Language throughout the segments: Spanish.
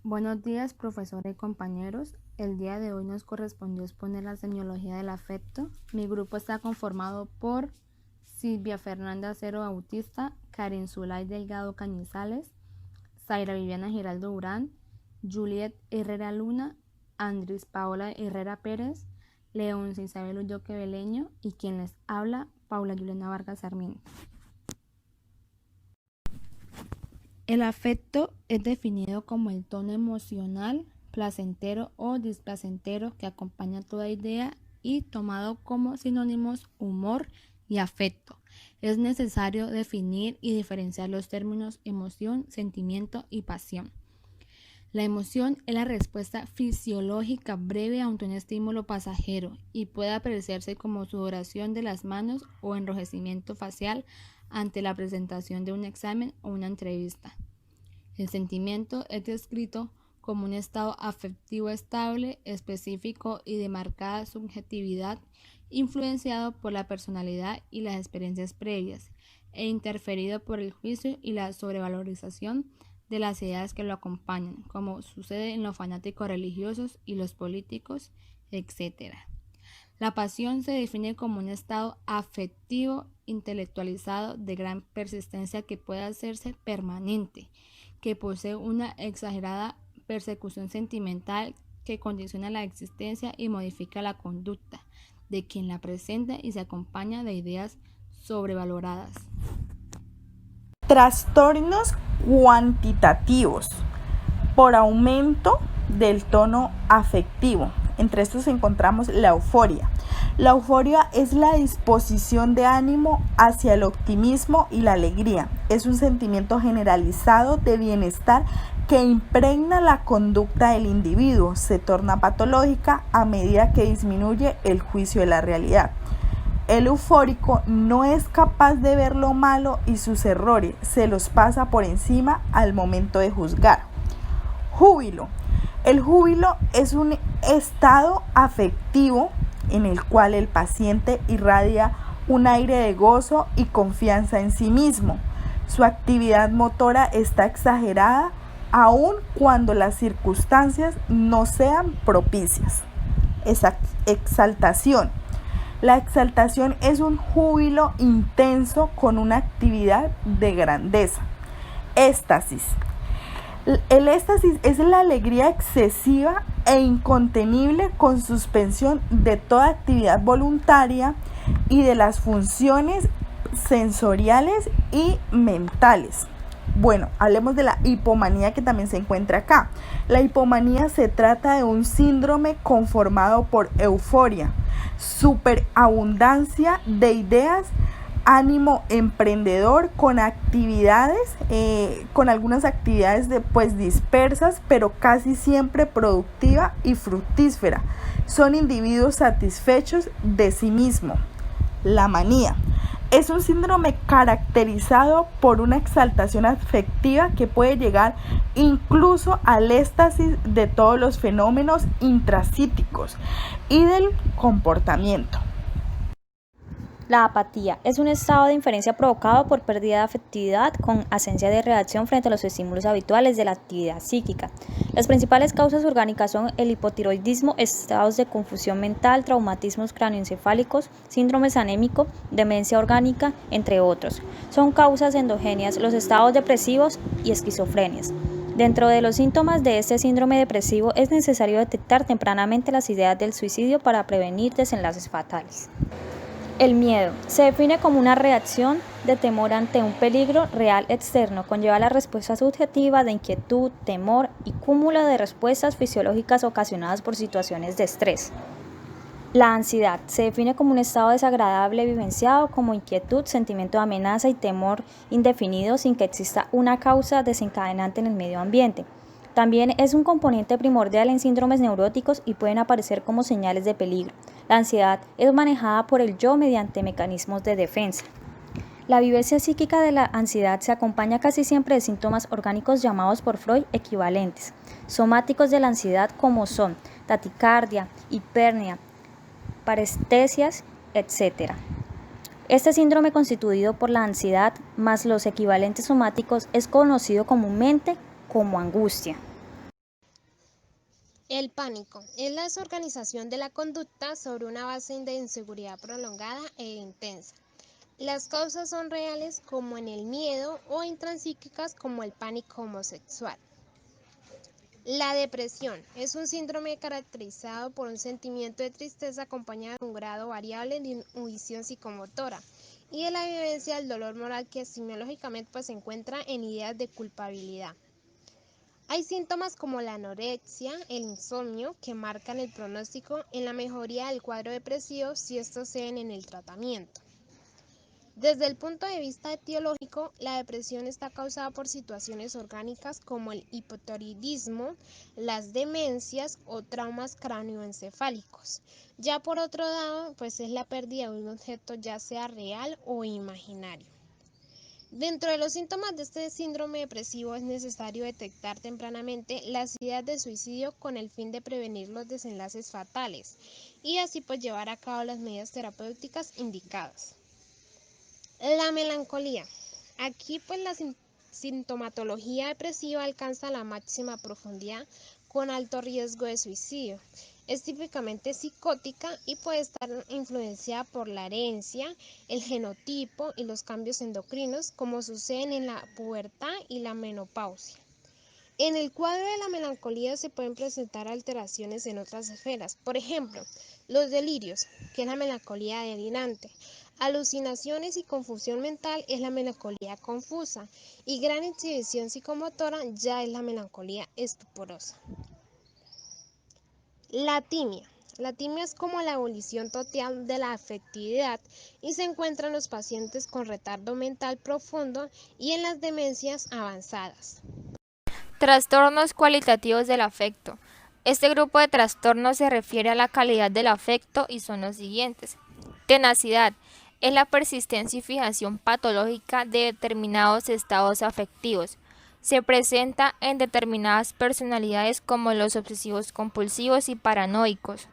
Buenos días, profesora y compañeros. El día de hoy nos correspondió exponer la semiología del afecto. Mi grupo está conformado por Silvia Fernanda Acero Bautista, Karen Zulay Delgado Cañizales, Zaira Viviana Giraldo Durán, Juliet Herrera Luna, Andris Paola Herrera Pérez, Leonce Isabel Ulloque Beleño y quien les habla, Paula Juliana Vargas Sarmiento. El afecto es definido como el tono emocional, placentero o displacentero que acompaña toda idea y tomado como sinónimos humor y afecto. Es necesario definir y diferenciar los términos emoción, sentimiento y pasión. La emoción es la respuesta fisiológica breve ante un estímulo pasajero y puede apreciarse como sudoración de las manos o enrojecimiento facial ante la presentación de un examen o una entrevista. El sentimiento es descrito como un estado afectivo estable, específico y de marcada subjetividad, influenciado por la personalidad y las experiencias previas, e interferido por el juicio y la sobrevalorización de las ideas que lo acompañan, como sucede en los fanáticos religiosos y los políticos, etc. La pasión se define como un estado afectivo intelectualizado de gran persistencia que puede hacerse permanente, que posee una exagerada persecución sentimental que condiciona la existencia y modifica la conducta de quien la presenta y se acompaña de ideas sobrevaloradas. Trastornos cuantitativos por aumento del tono afectivo. Entre estos encontramos la euforia. La euforia es la disposición de ánimo hacia el optimismo y la alegría. Es un sentimiento generalizado de bienestar que impregna la conducta del individuo. Se torna patológica a medida que disminuye el juicio de la realidad. El eufórico no es capaz de ver lo malo y sus errores, se los pasa por encima al momento de juzgar. Júbilo. El júbilo es un estado afectivo en el cual el paciente irradia un aire de gozo y confianza en sí mismo. Su actividad motora está exagerada aun cuando las circunstancias no sean propicias. Exaltación. La exaltación es un júbilo intenso con una actividad de grandeza. Éxtasis. El éxtasis es la alegría excesiva e incontenible con suspensión de toda actividad voluntaria y de las funciones sensoriales y mentales. Bueno, hablemos de la hipomanía que también se encuentra acá. La hipomanía se trata de un síndrome conformado por euforia, superabundancia de ideas, ánimo emprendedor con actividades, con algunas actividades dispersas, pero casi siempre productiva y fructífera. Son individuos satisfechos de sí mismos. La manía es un síndrome caracterizado por una exaltación afectiva que puede llegar incluso al éxtasis de todos los fenómenos intrapsíquicos y del comportamiento. La apatía es un estado de indiferencia provocado por pérdida de afectividad con ausencia de reacción frente a los estímulos habituales de la actividad psíquica. Las principales causas orgánicas son el hipotiroidismo, estados de confusión mental, traumatismos cráneoencefálicos, síndromes anémico, demencia orgánica, entre otros. Son causas endogéneas los estados depresivos y esquizofrenias. Dentro de los síntomas de este síndrome depresivo es necesario detectar tempranamente las ideas del suicidio para prevenir desenlaces fatales. El miedo se define como una reacción de temor ante un peligro real externo, conlleva la respuesta subjetiva de inquietud, temor y cúmulo de respuestas fisiológicas ocasionadas por situaciones de estrés. La ansiedad se define como un estado desagradable vivenciado como inquietud, sentimiento de amenaza y temor indefinido sin que exista una causa desencadenante en el medio ambiente. También es un componente primordial en síndromes neuróticos y pueden aparecer como señales de peligro. La ansiedad es manejada por el yo mediante mecanismos de defensa. La vivencia psíquica de la ansiedad se acompaña casi siempre de síntomas orgánicos llamados por Freud equivalentes, somáticos de la ansiedad como son taticardia, hipernia, parestesias, etc. Este síndrome constituido por la ansiedad más los equivalentes somáticos es conocido comúnmente como angustia. El pánico es la desorganización de la conducta sobre una base de inseguridad prolongada e intensa. Las causas son reales como en el miedo o intrapsíquicas como el pánico homosexual. La depresión es un síndrome caracterizado por un sentimiento de tristeza acompañado de un grado variable de inhibición psicomotora y de la vivencia del dolor moral que semiológicamente se encuentra en ideas de culpabilidad. Hay síntomas como la anorexia, el insomnio, que marcan el pronóstico en la mejoría del cuadro depresivo si estos se ven en el tratamiento. Desde el punto de vista etiológico, la depresión está causada por situaciones orgánicas como el hipotiroidismo, las demencias o traumas cráneoencefálicos. Ya por otro lado, pues es la pérdida de un objeto ya sea real o imaginario. Dentro de los síntomas de este síndrome depresivo es necesario detectar tempranamente las ideas de suicidio con el fin de prevenir los desenlaces fatales y así pues llevar a cabo las medidas terapéuticas indicadas. La melancolía. Aquí pues la sintomatología depresiva alcanza la máxima profundidad con alto riesgo de suicidio. Es típicamente psicótica y puede estar influenciada por la herencia, el genotipo y los cambios endocrinos como suceden en la pubertad y la menopausia. En el cuadro de la melancolía se pueden presentar alteraciones en otras esferas, por ejemplo, los delirios, que es la melancolía delirante, alucinaciones y confusión mental es la melancolía confusa y gran exhibición psicomotora ya es la melancolía estuporosa. La timia. La timia es como la abolición total de la afectividad y se encuentra en los pacientes con retardo mental profundo y en las demencias avanzadas. Trastornos cualitativos del afecto. Este grupo de trastornos se refiere a la calidad del afecto y son los siguientes. Tenacidad es la persistencia y fijación patológica de determinados estados afectivos. Se presenta en determinadas personalidades como los obsesivos compulsivos y paranoicos.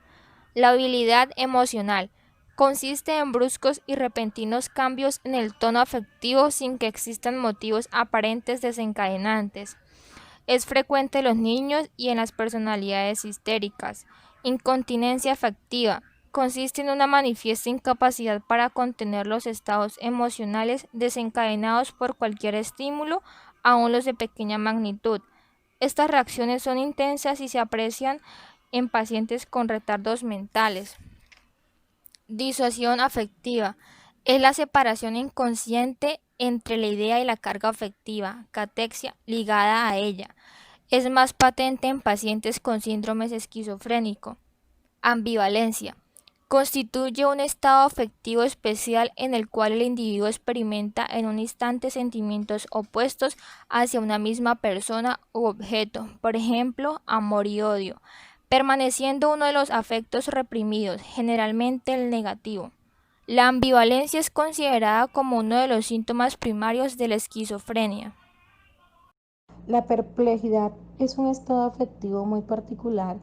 La habilidad emocional consiste en bruscos y repentinos cambios en el tono afectivo sin que existan motivos aparentes desencadenantes. Es frecuente en los niños y en las personalidades histéricas. Incontinencia afectiva consiste en una manifiesta incapacidad para contener los estados emocionales desencadenados por cualquier estímulo, aun los de pequeña magnitud. Estas reacciones son intensas y se aprecian en pacientes con retardos mentales. Disociación afectiva es la separación inconsciente entre la idea y la carga afectiva, catexia, ligada a ella. Es más patente en pacientes con síndromes esquizofrénico. Ambivalencia constituye un estado afectivo especial en el cual el individuo experimenta en un instante sentimientos opuestos hacia una misma persona u objeto, por ejemplo, amor y odio, permaneciendo uno de los afectos reprimidos, generalmente el negativo. La ambivalencia es considerada como uno de los síntomas primarios de la esquizofrenia. La perplejidad es un estado afectivo muy particular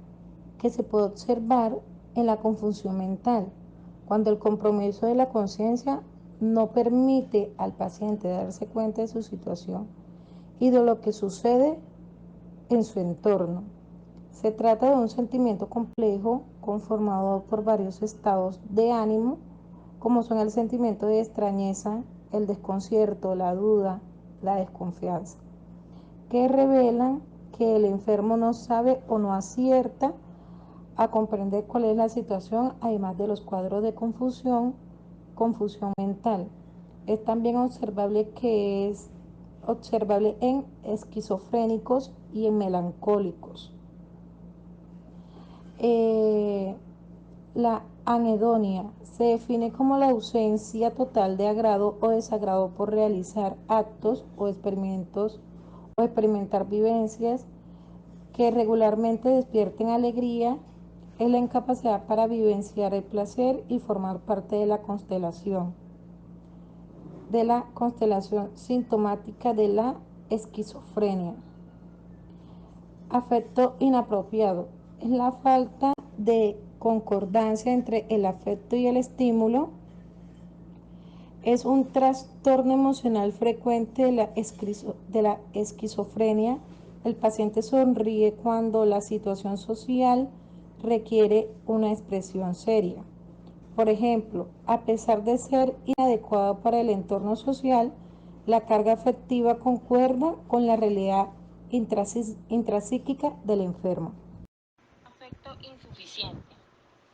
que se puede observar en la confusión mental, cuando el compromiso de la conciencia no permite al paciente darse cuenta de su situación y de lo que sucede en su entorno. Se trata de un sentimiento complejo conformado por varios estados de ánimo, como son el sentimiento de extrañeza, el desconcierto, la duda, la desconfianza, que revelan que el enfermo no sabe o no acierta a comprender cuál es la situación, además de los cuadros de confusión mental. Es también observable que es observable en esquizofrénicos y en melancólicos. La anedonia se define como la ausencia total de agrado o desagrado por realizar actos o experimentos o experimentar vivencias que regularmente despierten alegría. Es la incapacidad para vivenciar el placer y formar parte de la constelación sintomática de la esquizofrenia. Afecto inapropiado es la falta de concordancia entre el afecto y el estímulo. Es un trastorno emocional frecuente de la esquizofrenia El paciente sonríe cuando la situación social requiere una expresión seria. Por ejemplo, a pesar de ser inadecuado para el entorno social, la carga afectiva concuerda con la realidad intrapsíquica del enfermo. Afecto insuficiente.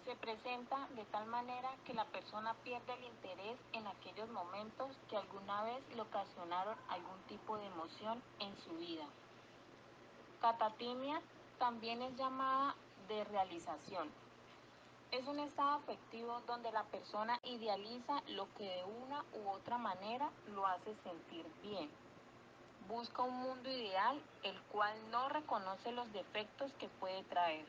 Se presenta de tal manera que la persona pierde el interés en aquellos momentos que alguna vez le ocasionaron algún tipo de emoción en su vida. Catatimia también es llamada desrealización. Es un estado afectivo donde la persona idealiza lo que de una u otra manera lo hace sentir bien. Busca un mundo ideal el cual no reconoce los defectos que puede traer.